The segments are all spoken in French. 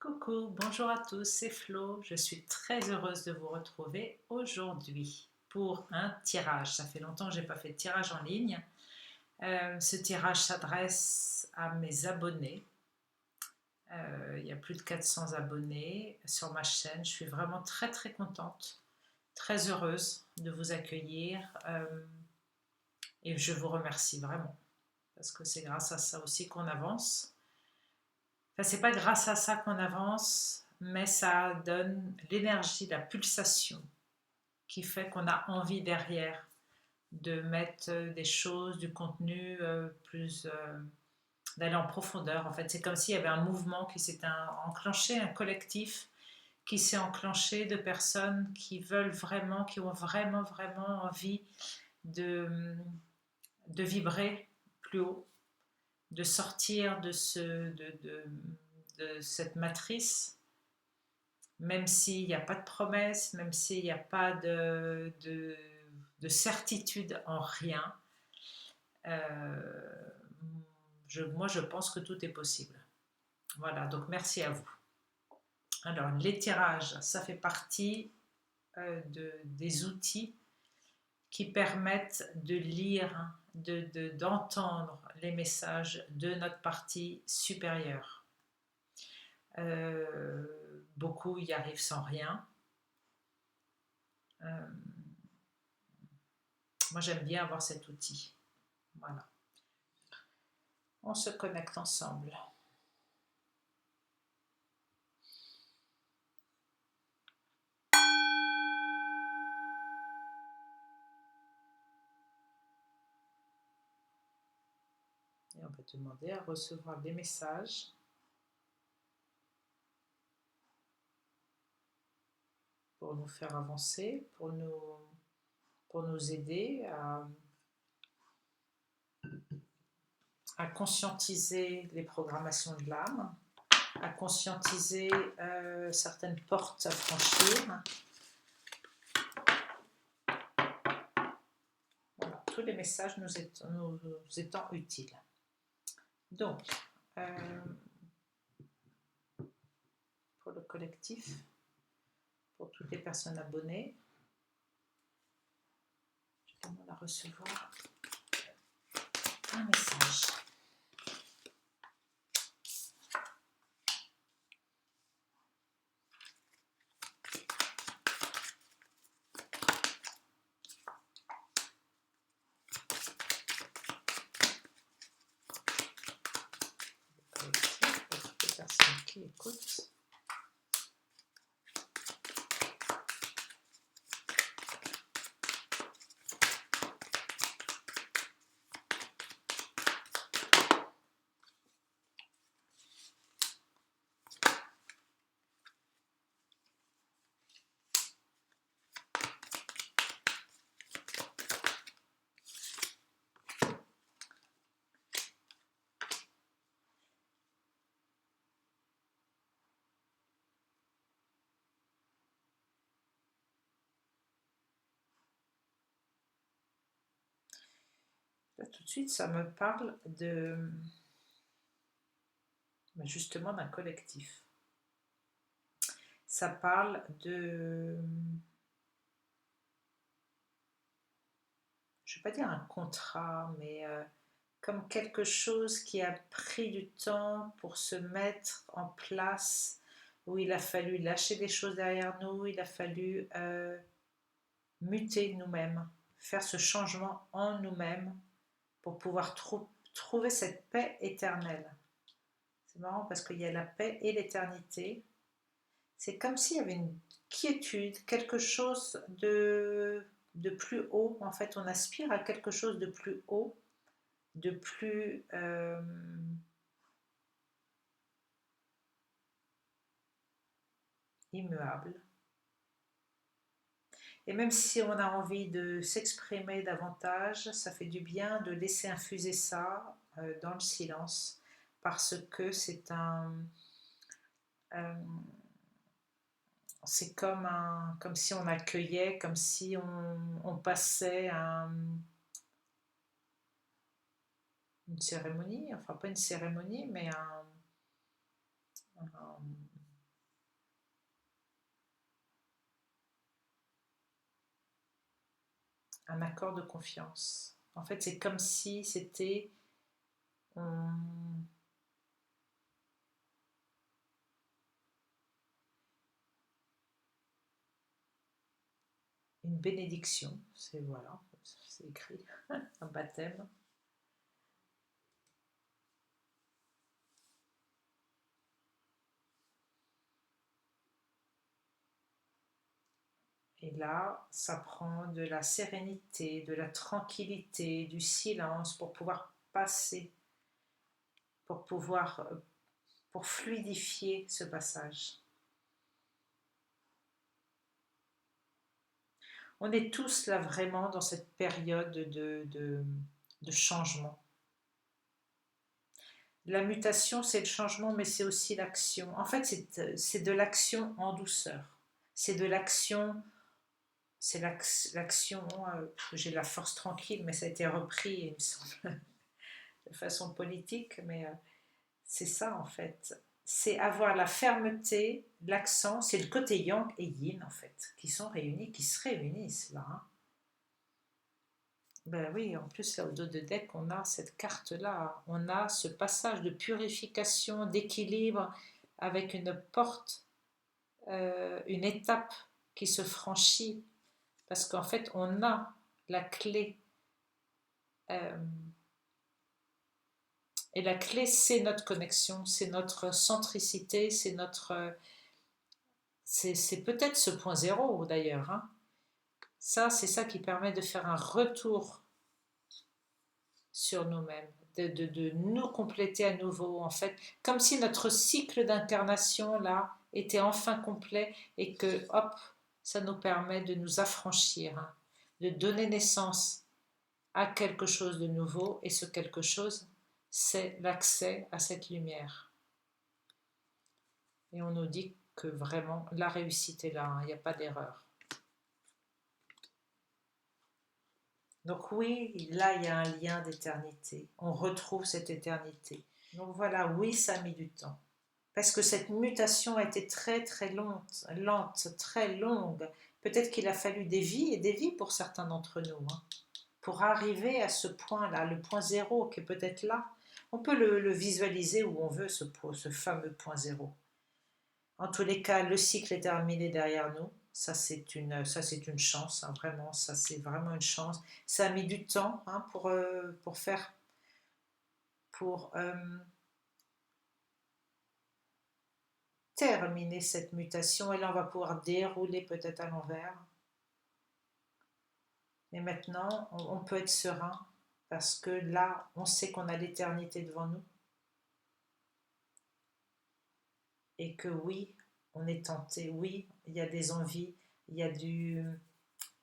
Coucou, bonjour à tous, c'est Flo. Je suis très heureuse de vous retrouver aujourd'hui pour un tirage. Ça fait longtemps que je n'ai pas fait de tirage en ligne. Ce tirage s'adresse à mes abonnés. Il y a plus de 400 abonnés sur ma chaîne. Je suis vraiment très très contente, très heureuse de vous accueillir et je vous remercie vraiment parce que c'est grâce à ça aussi qu'on avance. Enfin, c'est pas grâce à ça qu'on avance, mais ça donne l'énergie, la pulsation qui fait qu'on a envie derrière de mettre des choses, du contenu plus d'aller en profondeur. En fait, c'est comme s'il y avait un mouvement qui s'était enclenché, un collectif qui s'est enclenché de personnes qui veulent vraiment, qui ont vraiment, vraiment envie de, de vibrer plus haut, de sortir de cette matrice, même s'il n'y a pas de promesse, même s'il n'y a pas de certitude en rien. Moi, je pense que tout est possible. Voilà, donc merci à vous. Alors, les tirages, ça fait partie des outils qui permettent de lire, d'entendre les messages de notre partie supérieure. Beaucoup y arrivent sans rien. Moi, j'aime bien avoir cet outil. Voilà. On se connecte ensemble. Et on va demander à recevoir des messages pour nous faire avancer, pour nous aider à conscientiser les programmations de l'âme, à conscientiser certaines portes à franchir. Voilà, tous les messages nous étant utiles. Donc, pour le collectif, pour toutes les personnes abonnées, je demande à recevoir un message. Pour toutes les personnes qui écoutent. Là, tout de suite, ça me parle justement d'un collectif. Ça parle de, je ne vais pas dire un contrat, mais comme quelque chose qui a pris du temps pour se mettre en place, où il a fallu lâcher des choses derrière nous, il a fallu muter nous-mêmes, faire ce changement en nous-mêmes pour pouvoir trouver cette paix éternelle. C'est marrant parce qu'il y a la paix et l'éternité. C'est comme s'il y avait une quiétude, quelque chose de plus haut. En fait, on aspire à quelque chose de plus haut, de plus immuable. Et même si on a envie de s'exprimer davantage, ça fait du bien de laisser infuser ça dans le silence, parce que c'est comme si on accueillait, comme si on passait une cérémonie, enfin pas une cérémonie, mais un accord de confiance. En fait, c'est comme si c'était une bénédiction. C'est voilà, c'est écrit, un baptême. Et là, ça prend de la sérénité, de la tranquillité, du silence pour pouvoir passer, pour fluidifier ce passage. On est tous là vraiment dans cette période de changement. La mutation, c'est le changement, mais c'est aussi l'action. En fait, c'est de l'action en douceur. C'est de l'action, c'est l'action, j'ai la force tranquille, mais ça a été repris, il me semble, de façon politique, mais c'est ça en fait. C'est avoir la fermeté, l'accent, c'est le côté yang et yin en fait, qui sont réunis, qui se réunissent là. Hein. Ben oui, en plus là au dos de deck, on a cette carte-là, on a ce passage de purification, d'équilibre, avec une porte, une étape qui se franchit, parce qu'en fait on a la clé, euh, et la clé c'est notre connexion, c'est notre centricité, c'est peut-être ce point zéro d'ailleurs. Hein. Ça, c'est ça qui permet de faire un retour sur nous-mêmes, de nous compléter à nouveau, en fait, comme si notre cycle d'incarnation, là, était enfin complet et que, hop, ça nous permet de nous affranchir, hein, de donner naissance à quelque chose de nouveau, et ce quelque chose, c'est l'accès à cette lumière. Et on nous dit que vraiment, la réussite est là, hein, il n'y a pas d'erreur. Donc oui, là, il y a un lien d'éternité. On retrouve cette éternité. Donc voilà, oui, ça a mis du temps. Parce que cette mutation a été très très lente, très longue. Peut-être qu'il a fallu des vies et des vies pour certains d'entre nous, hein, pour arriver à ce point-là, le point zéro qui est peut-être là. On peut le visualiser où on veut, ce fameux point zéro. En tous les cas, le cycle est terminé derrière nous. Ça, c'est une chance, hein, vraiment. Ça, c'est vraiment une chance. Ça a mis du temps, hein, pour terminer cette mutation. Et là, on va pouvoir dérouler peut-être à l'envers. Mais maintenant, on peut être serein parce que là, on sait qu'on a l'éternité devant nous. Et que oui, on est tenté. Oui, il y a des envies, il y a il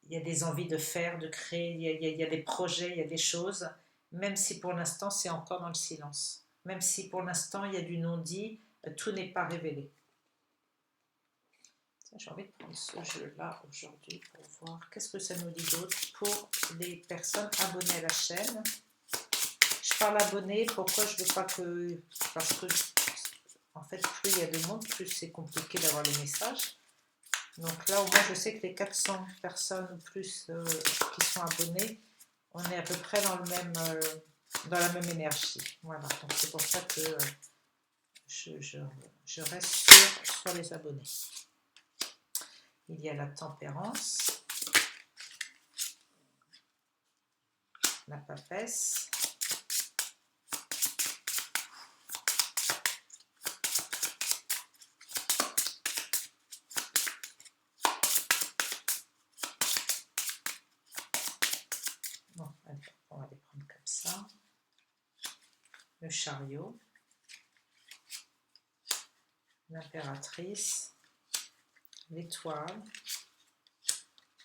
y a des envies de faire, de créer, il y a des projets, il y a des choses, même si pour l'instant c'est encore dans le silence. Même si pour l'instant il y a du non-dit, tout n'est pas révélé. J'ai envie de prendre ce jeu-là aujourd'hui pour voir qu'est-ce que ça nous dit d'autre pour les personnes abonnées à la chaîne. Je parle abonnés, pourquoi je veux pas que... Parce que, en fait, plus il y a de monde, plus c'est compliqué d'avoir les messages. Donc là, au moins, je sais que les 400 personnes ou plus qui sont abonnées, on est à peu près dans dans la même énergie. Voilà, donc c'est pour ça que je reste sur les abonnés. Il y a la tempérance, la papesse, bon, allez, on va les prendre comme ça, le chariot, l'impératrice, l'étoile,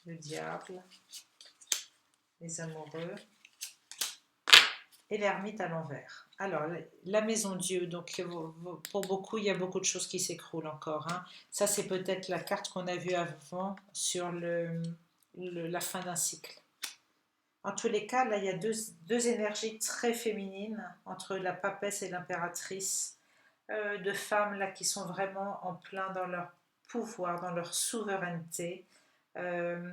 le diable, les amoureux et l'ermite à l'envers. Alors, la maison Dieu, donc pour beaucoup, il y a beaucoup de choses qui s'écroulent encore. Hein. Ça, c'est peut-être la carte qu'on a vue avant sur la fin d'un cycle. En tous les cas, là, il y a deux énergies très féminines entre la papesse et l'impératrice, de femmes là qui sont vraiment en plein dans leur pouvoir, dans leur souveraineté, euh,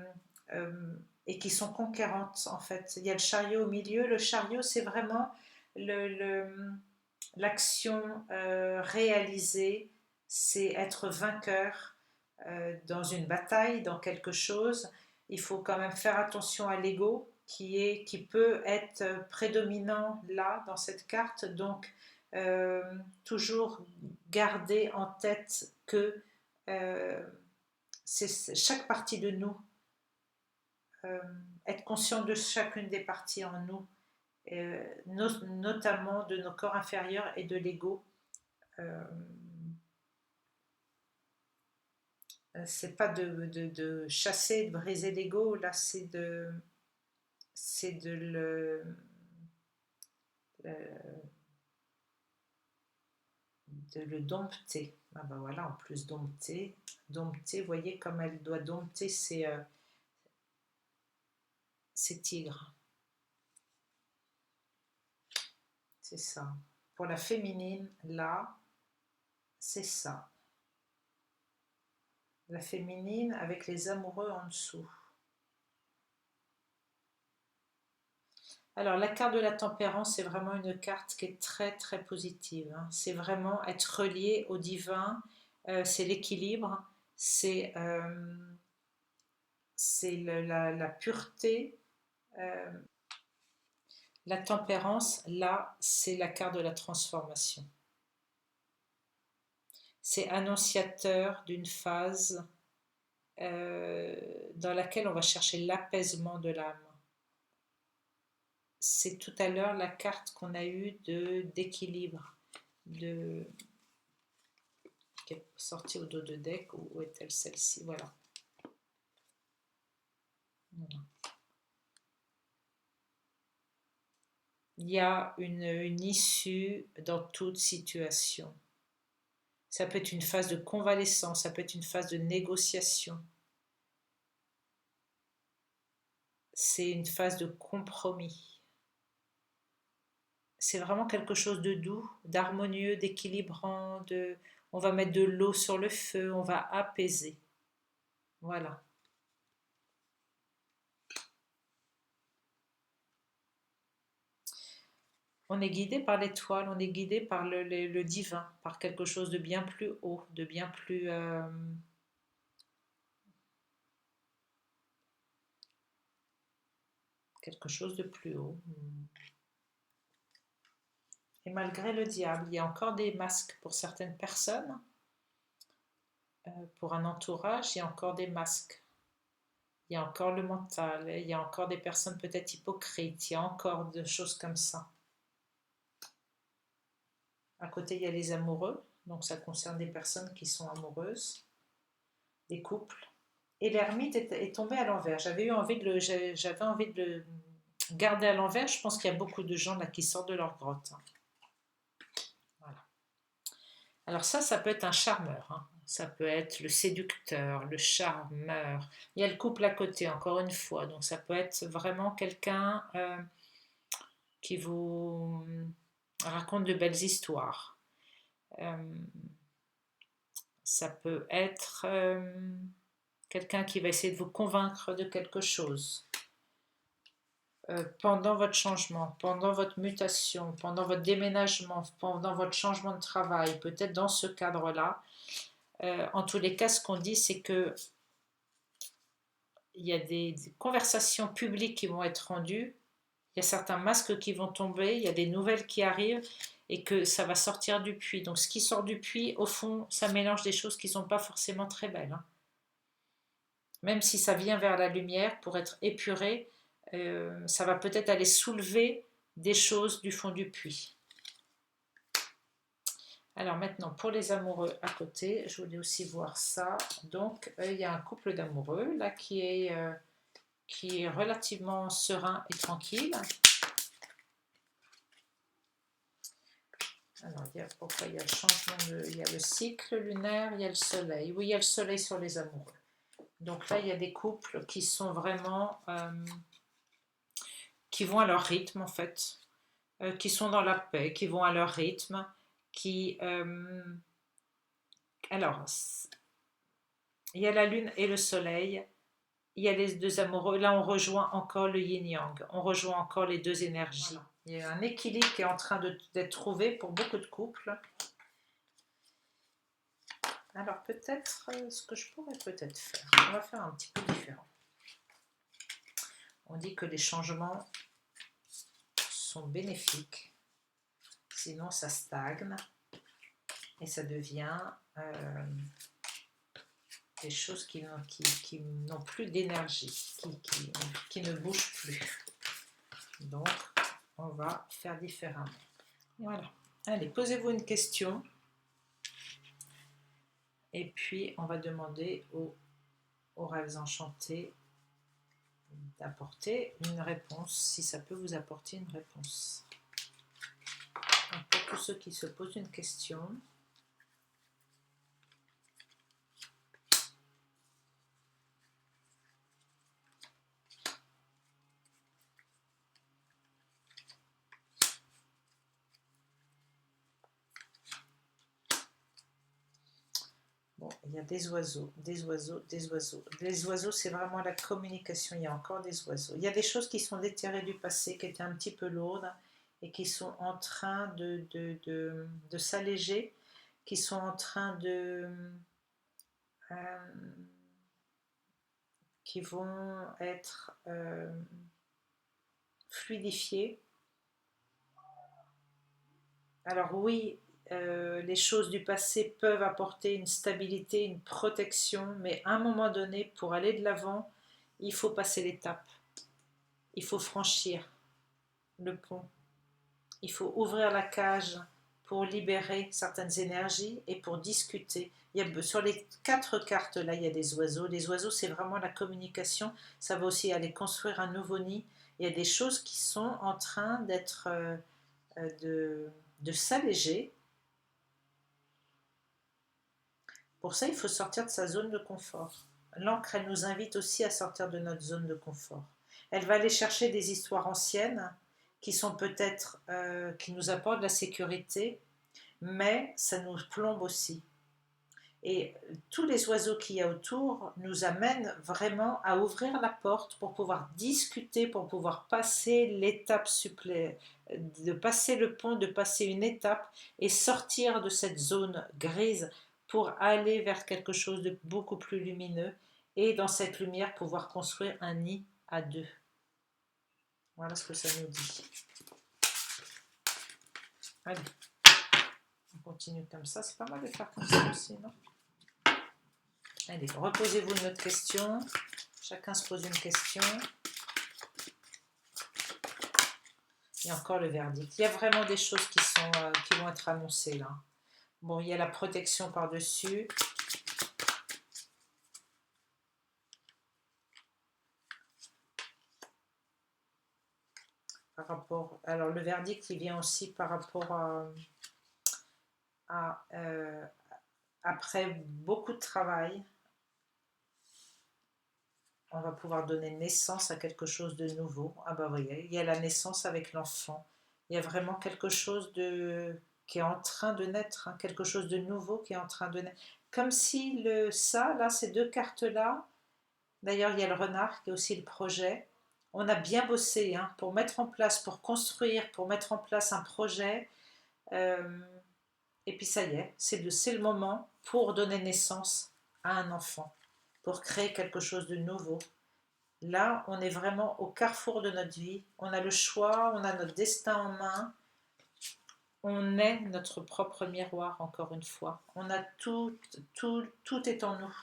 et qui sont conquérantes en fait. Il y a le chariot au milieu. Le chariot, c'est vraiment l'action réalisée, c'est être vainqueur dans une bataille, dans quelque chose. Il faut quand même faire attention à l'ego qui peut être prédominant là dans cette carte. Donc toujours garder en tête que c'est chaque partie de nous, être conscient de chacune des parties en nous, notamment de nos corps inférieurs et de l'ego. C'est pas de chasser, de briser l'ego, là c'est de le dompter. Ah ben voilà, en plus dompter, vous voyez comme elle doit dompter ses tigres. C'est ça. Pour la féminine, là, c'est ça. La féminine avec les amoureux en dessous. Alors la carte de la tempérance, c'est vraiment une carte qui est très très positive. Hein. C'est vraiment être relié au divin, c'est l'équilibre, c'est la pureté. La tempérance, là, c'est la carte de la transformation. C'est annonciateur d'une phase dans laquelle on va chercher l'apaisement de l'âme. C'est tout à l'heure la carte qu'on a eue d'équilibre, qui est sortie au dos de deck. Où est-elle celle-ci? Voilà. Il y a une issue dans toute situation. Ça peut être une phase de convalescence, ça peut être une phase de négociation. C'est une phase de compromis. C'est vraiment quelque chose de doux, d'harmonieux, d'équilibrant, on va mettre de l'eau sur le feu, on va apaiser. Voilà. On est guidé par l'étoile, on est guidé par le divin, par quelque chose de bien plus haut, de bien plus... quelque chose de plus haut. Et malgré le diable, il y a encore des masques pour certaines personnes. Pour un entourage, il y a encore des masques. Il y a encore le mental, il y a encore des personnes peut-être hypocrites, il y a encore des choses comme ça. À côté, il y a les amoureux, donc ça concerne des personnes qui sont amoureuses, des couples. Et l'ermite est tombé à l'envers. J'avais envie de le garder à l'envers. Je pense qu'il y a beaucoup de gens là qui sortent de leur grotte. Voilà. Alors ça peut être un charmeur. Hein. Ça peut être le séducteur, le charmeur. Il y a le couple à côté, encore une fois. Donc ça peut être vraiment quelqu'un qui vous raconte de belles histoires. Ça peut être quelqu'un qui va essayer de vous convaincre de quelque chose. Pendant votre changement, pendant votre mutation, pendant votre déménagement, pendant votre changement de travail, peut-être dans ce cadre-là. En tous les cas, ce qu'on dit, c'est que il y a des conversations publiques qui vont être rendues, il y a certains masques qui vont tomber, il y a des nouvelles qui arrivent et que ça va sortir du puits. Donc ce qui sort du puits, au fond, ça mélange des choses qui ne sont pas forcément très belles. Hein. Même si ça vient vers la lumière pour être épuré, ça va peut-être aller soulever des choses du fond du puits. Alors maintenant, pour les amoureux à côté, je voulais aussi voir ça. Donc, il y a un couple d'amoureux là qui est relativement serein et tranquille. Alors, pourquoi il y a le changement il y a le cycle lunaire, il y a le soleil. Oui, il y a le soleil sur les amoureux. Donc là, il y a des couples qui sont vraiment... qui vont à leur rythme en fait, qui sont dans la paix, qui vont à leur rythme, alors, il y a la lune et le soleil il y a les deux amoureux. Là, on rejoint encore le yin-yang. On rejoint encore les deux énergies. Voilà. Il y a un équilibre qui est en train d'être trouvé pour beaucoup de couples. Alors, peut-être, ce que je pourrais peut-être faire, on va faire un petit peu différent. On dit que les changements sont bénéfiques. Sinon, ça stagne et ça devient des choses qui n'ont plus d'énergie, qui ne bougent plus. Donc, on va faire différemment. Voilà. Allez, posez-vous une question. Et puis, on va demander aux rêves enchantés d'apporter une réponse, si ça peut vous apporter une réponse. Donc, pour tous ceux qui se posent une question, bon, il y a des oiseaux, des oiseaux, des oiseaux. Les oiseaux, c'est vraiment la communication. Il y a encore des oiseaux. Il y a des choses qui sont déterrées du passé, qui étaient un petit peu lourdes et qui sont en train de s'alléger, qui sont en train qui vont être fluidifiées. Alors oui, les choses du passé peuvent apporter une stabilité, une protection, mais à un moment donné, pour aller de l'avant, il faut passer l'étape. Il faut franchir le pont. Il faut ouvrir la cage pour libérer certaines énergies et pour discuter. Sur les 4 cartes, là, il y a des oiseaux. Les oiseaux, c'est vraiment la communication. Ça va aussi aller construire un nouveau nid. Il y a des choses qui sont en train d'être de s'alléger. Pour ça, il faut sortir de sa zone de confort. L'encre, elle nous invite aussi à sortir de notre zone de confort. Elle va aller chercher des histoires anciennes qui sont peut-être, qui nous apportent de la sécurité, mais ça nous plombe aussi. Et tous les oiseaux qu'il y a autour nous amènent vraiment à ouvrir la porte pour pouvoir discuter, pour pouvoir passer l'étape de passer le pont, de passer une étape et sortir de cette zone grise pour aller vers quelque chose de beaucoup plus lumineux et dans cette lumière pouvoir construire un nid à deux. Voilà ce que ça nous dit. Allez, on continue comme ça. C'est pas mal de faire comme ça aussi, non? Allez, reposez-vous une autre question. Chacun se pose une question. Il y a encore le verdict. Il y a vraiment des choses qui vont être annoncées là. Bon, il y a la protection par-dessus. Alors le verdict, il vient aussi par rapport après beaucoup de travail, on va pouvoir donner naissance à quelque chose de nouveau. Ah bah oui, il y a la naissance avec l'enfant. Il y a vraiment quelque chose qui est en train de naître, hein, quelque chose de nouveau qui est en train de naître. Comme si là, ces 2 cartes-là, d'ailleurs il y a le renard qui est aussi le projet. On a bien bossé hein, pour mettre en place, pour construire, pour mettre en place un projet. Et puis ça y est, c'est le moment pour donner naissance à un enfant, pour créer quelque chose de nouveau. Là, on est vraiment au carrefour de notre vie. On a le choix, on a notre destin en main. On est notre propre miroir, encore une fois. On a tout est en nous.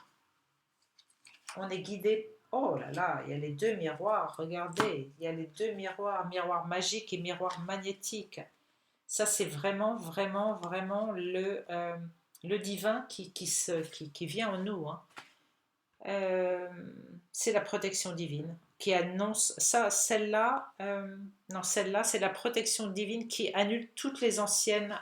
On est guidé. Oh là là, il y a les 2 miroirs, regardez. Il y a les 2 miroirs, miroir magique et miroir magnétique. Ça, c'est vraiment, vraiment, vraiment le divin qui vient en nous. Hein. C'est la protection divine qui annonce ça. Celle-là, non, celle-là, c'est la protection divine qui annule toutes les anciennes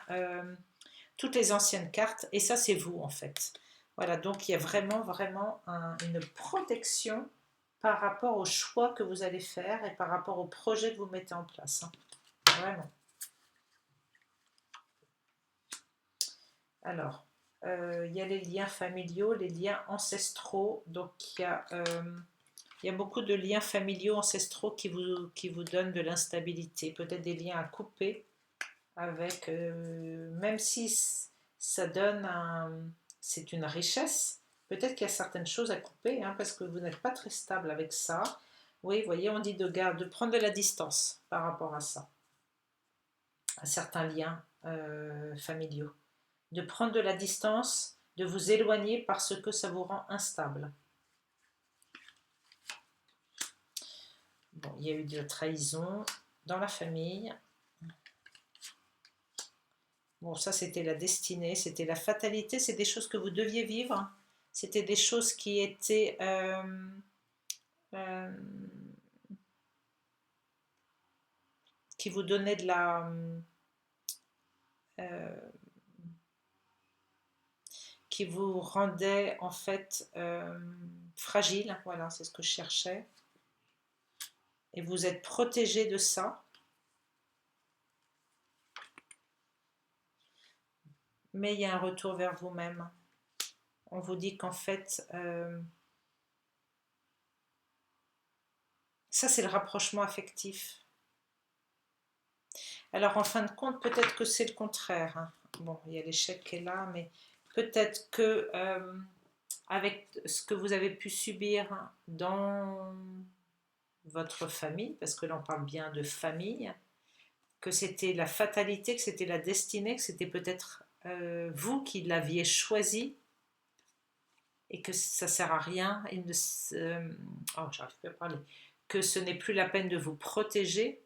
cartes. Et ça, c'est vous en fait. Voilà, donc il y a vraiment, vraiment une protection par rapport au choix que vous allez faire et par rapport au projet que vous mettez en place. Hein. Vraiment. Alors, il y a les liens familiaux, les liens ancestraux. Donc, il y a Il y a beaucoup de liens familiaux, ancestraux qui vous donnent de l'instabilité, peut-être des liens à couper avec, même si ça donne c'est une richesse, peut-être qu'il y a certaines choses à couper, hein, parce que vous n'êtes pas très stable avec ça. Oui, vous voyez, on dit de prendre de la distance par rapport à ça, à certains liens familiaux. De prendre de la distance, de vous éloigner parce que ça vous rend instable. Bon, il y a eu de la trahison dans la famille. Bon, ça c'était la destinée, c'était la fatalité, c'est des choses que vous deviez vivre. C'était des choses qui étaient qui vous donnaient de la qui vous rendaient en fait fragile. Voilà, c'est ce que je cherchais. Et vous êtes protégé de ça. Mais il y a un retour vers vous-même. On vous dit qu'en fait, ça c'est le rapprochement affectif. Alors en fin de compte, peut-être que c'est le contraire, hein. Bon, il y a l'échec qui est là, mais peut-être que avec ce que vous avez pu subir dans votre famille, parce que là on parle bien de famille, que c'était la fatalité, que c'était la destinée, que c'était peut-être vous qui l'aviez choisi, et que ça ne sert à rien, j'arrive plus à parler, que ce n'est plus la peine de vous protéger,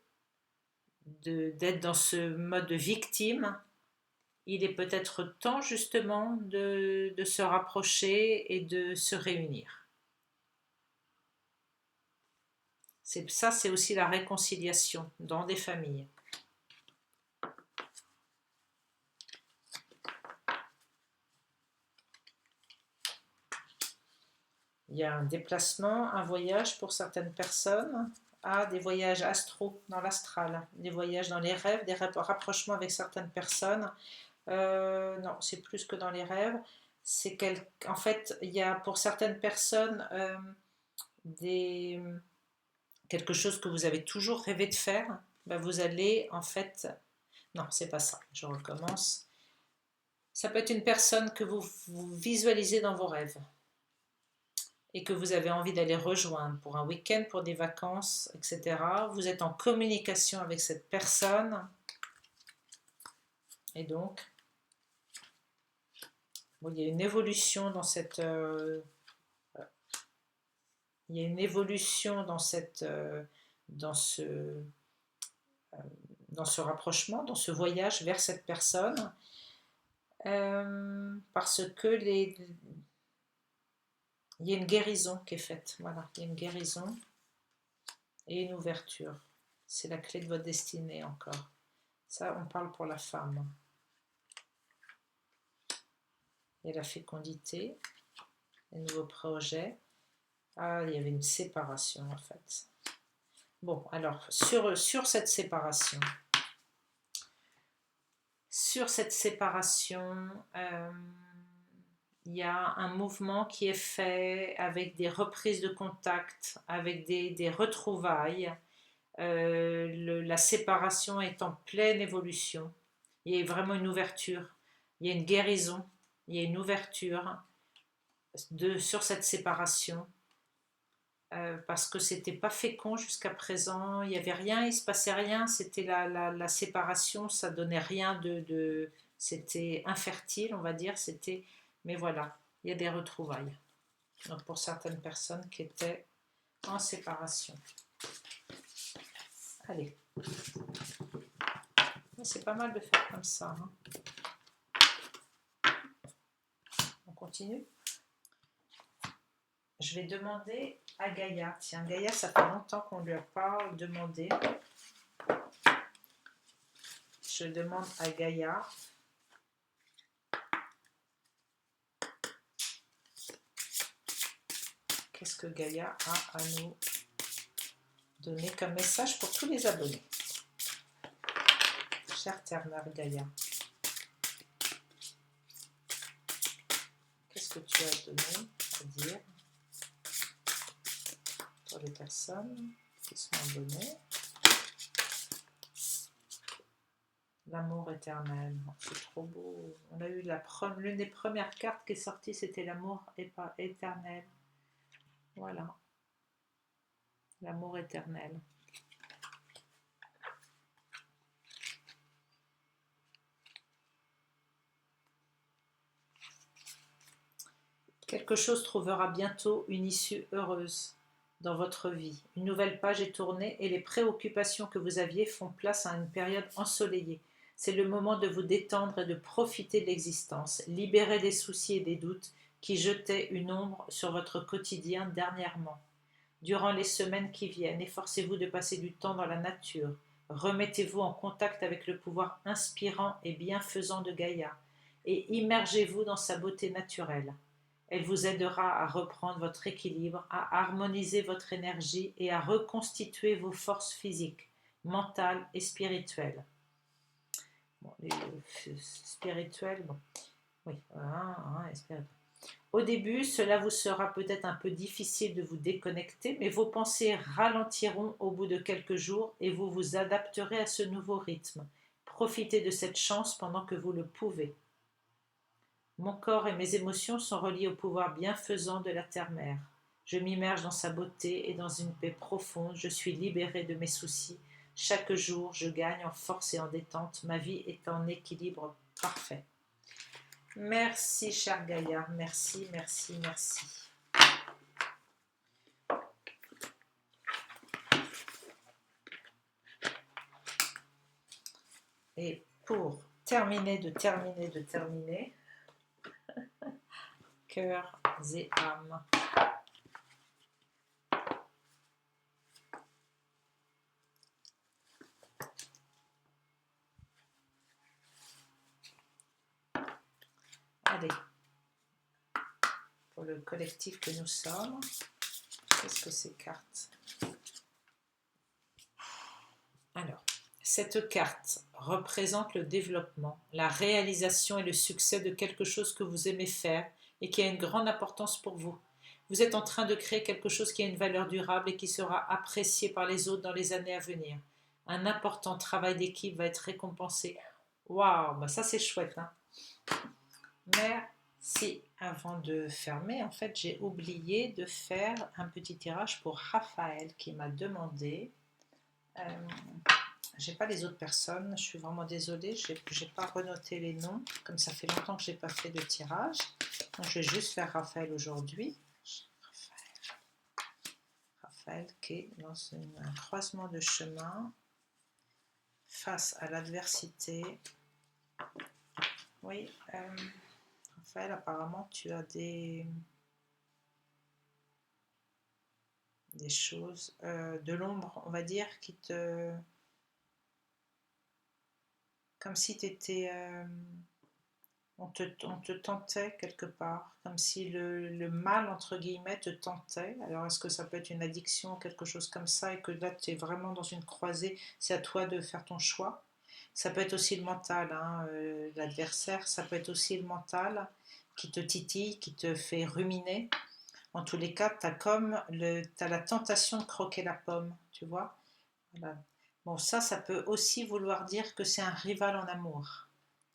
d'être dans ce mode de victime. Il est peut-être temps justement de se rapprocher et de se réunir. Ça, c'est aussi la réconciliation dans des familles. Il y a un déplacement, un voyage pour certaines personnes, des voyages astraux dans l'astral, des voyages dans les rêves, des rapprochements avec certaines personnes. Non, c'est plus que dans les rêves. En fait, il y a pour certaines personnes quelque chose que vous avez toujours rêvé de faire. Ben vous allez en fait... Non, c'est pas ça. Je recommence. Ça peut être une personne que vous visualisez dans vos rêves et que vous avez envie d'aller rejoindre pour un week-end, pour des vacances, etc. Vous êtes en communication avec cette personne et donc bon, il y a une évolution dans cette il y a une évolution dans cette dans ce rapprochement, dans ce voyage vers cette personne, parce que il y a une guérison qui est faite. Voilà, il y a une guérison et une ouverture. C'est la clé de votre destinée encore. Ça, on parle pour la femme. Il y a la fécondité, les nouveaux projets. Ah, il y avait une séparation en fait. Bon, alors, sur cette séparation, il y a un mouvement qui est fait avec des reprises de contact, avec des retrouvailles. La séparation est en pleine évolution. Il y a vraiment une ouverture, il y a une guérison, il y a une ouverture sur cette séparation. Parce que c'était pas fécond jusqu'à présent, il n'y avait rien, il se passait rien, c'était la séparation, ça donnait rien c'était infertile, on va dire, mais voilà, il y a des retrouvailles. Donc pour certaines personnes qui étaient en séparation. Allez, c'est pas mal de faire comme ça, hein. On continue. Je vais demander à Gaïa. Tiens, Gaïa, ça fait longtemps qu'on ne lui a pas demandé. Je demande à Gaïa. Qu'est-ce que Gaïa a à nous donner comme message pour tous les abonnés? Chère Terre-Mère Gaïa, qu'est-ce que tu as donné à dire pour les personnes qui sont abonnées. L'amour éternel, c'est trop beau. On a eu l'une des premières cartes qui est sortie, c'était l'amour éternel. Voilà, l'amour éternel. Quelque chose trouvera bientôt une issue heureuse dans votre vie. Une nouvelle page est tournée et les préoccupations que vous aviez font place à une période ensoleillée. C'est le moment de vous détendre et de profiter de l'existence. Libérez des soucis et des doutes qui jetaient une ombre sur votre quotidien dernièrement. Durant les semaines qui viennent, efforcez-vous de passer du temps dans la nature. Remettez-vous en contact avec le pouvoir inspirant et bienfaisant de Gaïa et immergez-vous dans sa beauté naturelle. Elle vous aidera à reprendre votre équilibre, à harmoniser votre énergie et à reconstituer vos forces physiques, mentales et spirituelles. Bon, spirituelles, bon, oui, spirituelles. Au début, cela vous sera peut-être un peu difficile de vous déconnecter, mais vos pensées ralentiront au bout de quelques jours et vous vous adapterez à ce nouveau rythme. Profitez de cette chance pendant que vous le pouvez. Mon corps et mes émotions sont reliés au pouvoir bienfaisant de la terre-mère. Je m'immerge dans sa beauté et dans une paix profonde. Je suis libérée de mes soucis. Chaque jour, je gagne en force et en détente. Ma vie est en équilibre parfait. Merci, cher Gaïa. Merci, merci, merci. Et pour terminer, cœurs et âmes. Allez, pour le collectif que nous sommes, qu'est-ce que ces cartes? Alors, cette carte représente le développement, la réalisation et le succès de quelque chose que vous aimez faire et qui a une grande importance pour vous. Vous êtes en train de créer quelque chose qui a une valeur durable et qui sera apprécié par les autres dans les années à venir. Un important travail d'équipe va être récompensé. Waouh, bah ça c'est chouette, hein? Merci. Avant de fermer, en fait, j'ai oublié de faire un petit tirage pour Raphaël qui m'a demandé. J'ai pas les autres personnes, je suis vraiment désolée, j'ai pas renoté les noms, comme ça fait longtemps que j'ai pas fait de tirage. Donc je vais juste faire Raphaël aujourd'hui. Raphaël qui est dans un croisement de chemin face à l'adversité. Oui, Raphaël, apparemment tu as des choses, de l'ombre, on va dire, qui te... Comme si tu étais... on te tentait quelque part, comme si le mal, entre guillemets, te tentait. Alors, est-ce que ça peut être une addiction, quelque chose comme ça, et que là, tu es vraiment dans une croisée, c'est à toi de faire ton choix. Ça peut être aussi le mental, hein, l'adversaire, ça peut être aussi le mental qui te titille, qui te fait ruminer. En tous les cas, tu as la tentation de croquer la pomme, tu vois. Voilà. Bon, ça peut aussi vouloir dire que c'est un rival en amour.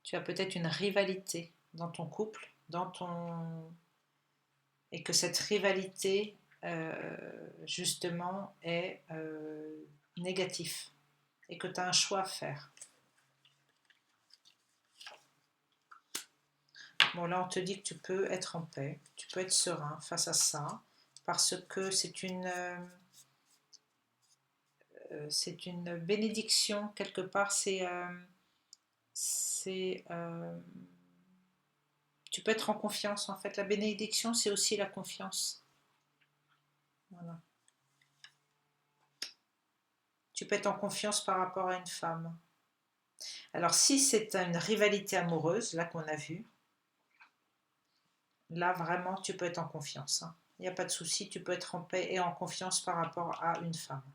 Tu as peut-être une rivalité dans ton couple, et que cette rivalité, justement, est négative et que tu as un choix à faire. Bon, là, on te dit que tu peux être en paix, tu peux être serein face à ça, parce que c'est une bénédiction, quelque part, tu peux être en confiance, en fait. La bénédiction, c'est aussi la confiance. Voilà. Tu peux être en confiance par rapport à une femme. Alors, si c'est une rivalité amoureuse, là qu'on a vu, là, vraiment, tu peux être en confiance, hein. Il n'y a pas de souci, tu peux être en paix et en confiance par rapport à une femme.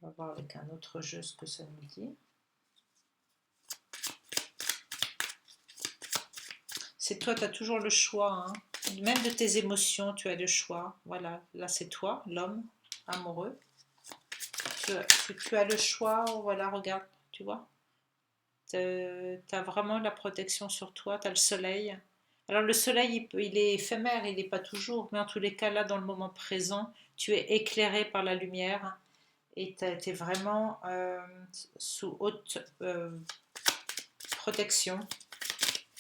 On va voir avec un autre jeu ce que ça nous dit. C'est toi, tu as toujours le choix, hein. Même de tes émotions, tu as le choix. Voilà, là c'est toi, l'homme amoureux. Tu as le choix, voilà, regarde, tu vois. Tu as vraiment la protection sur toi, tu as le soleil. Alors le soleil, il est éphémère, il n'est pas toujours, mais en tous les cas, là, dans le moment présent, tu es éclairé par la lumière et tu es vraiment sous haute protection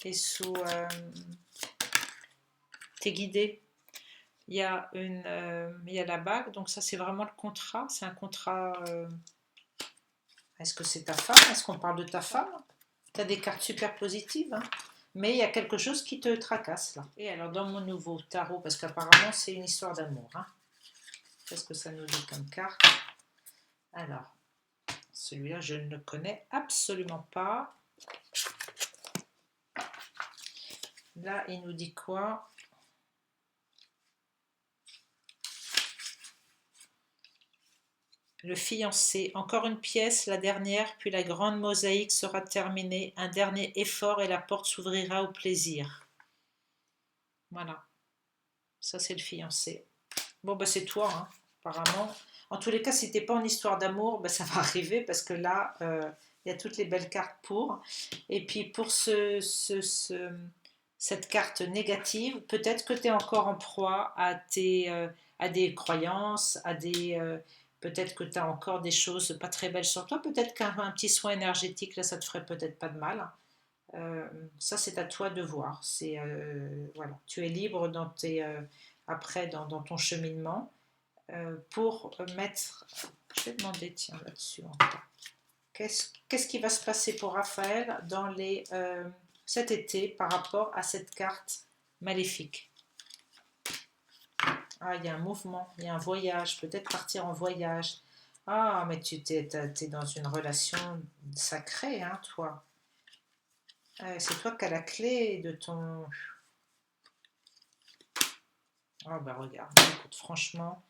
et sous... t'es guidé. Il y a la bague, donc ça c'est vraiment le contrat, c'est un contrat... est-ce que c'est ta femme? Est-ce qu'on parle de ta femme? Tu as des cartes super positives, hein, mais il y a quelque chose qui te tracasse là. Et alors dans mon nouveau tarot, parce qu'apparemment c'est une histoire d'amour, hein. Qu'est-ce que ça nous dit comme carte? Alors, celui-là je ne le connais absolument pas. Là il nous dit quoi? Le fiancé, encore une pièce, la dernière, puis la grande mosaïque sera terminée. Un dernier effort et la porte s'ouvrira au plaisir. Voilà, ça c'est le fiancé. Bon, bah c'est toi, hein, apparemment. En tous les cas, si t'es pas en histoire d'amour, bah, ça va arriver parce que là, il y a toutes les belles cartes pour. Et puis pour cette carte négative, peut-être que tu es encore en proie à des croyances, peut-être que tu as encore des choses pas très belles sur toi. Peut-être qu'un petit soin énergétique, là, ça te ferait peut-être pas de mal. Ça, c'est à toi de voir. Voilà. Tu es libre après dans ton cheminement pour mettre. Je vais demander, tiens, là-dessus. Qu'est-ce qui va se passer pour Raphaël cet été par rapport à cette carte maléfique? Ah, il y a un mouvement, il y a un voyage, peut-être partir en voyage. Ah, mais tu t'es dans une relation sacrée, hein, toi. C'est toi qui as la clé de ton... Oh, bah regarde, écoute, franchement,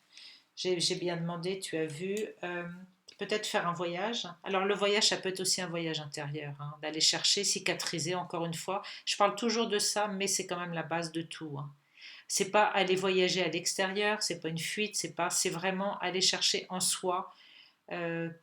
j'ai bien demandé, tu as vu. Peut-être faire un voyage. Alors le voyage, ça peut être aussi un voyage intérieur, hein, d'aller chercher, cicatriser, encore une fois. Je parle toujours de ça, mais c'est quand même la base de tout, hein. C'est pas aller voyager à l'extérieur, c'est pas une fuite, c'est vraiment aller chercher en soi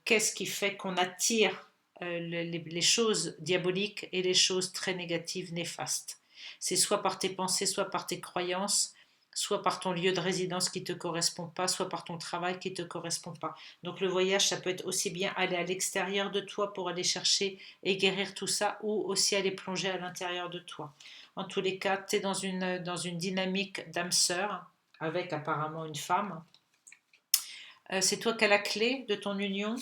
qu'est-ce qui fait qu'on attire les choses diaboliques et les choses très négatives, néfastes. C'est soit par tes pensées, soit par tes croyances, soit par ton lieu de résidence qui ne te correspond pas, soit par ton travail qui ne te correspond pas. Donc le voyage, ça peut être aussi bien aller à l'extérieur de toi pour aller chercher et guérir tout ça, ou aussi aller plonger à l'intérieur de toi. En tous les cas, tu es dans une dynamique d'âme sœur, avec apparemment une femme. C'est toi qui as la clé de ton union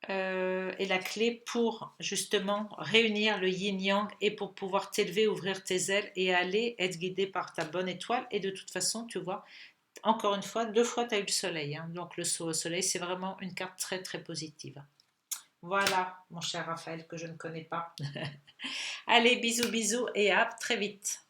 et la clé pour justement réunir le yin-yang et pour pouvoir t'élever, ouvrir tes ailes et aller être guidé par ta bonne étoile. Et de toute façon, tu vois, encore une fois, 2 fois tu as eu le soleil, hein. Donc le saut au soleil, c'est vraiment une carte très très positive. Voilà, mon cher Raphaël, que je ne connais pas. Allez, bisous bisous et à très vite.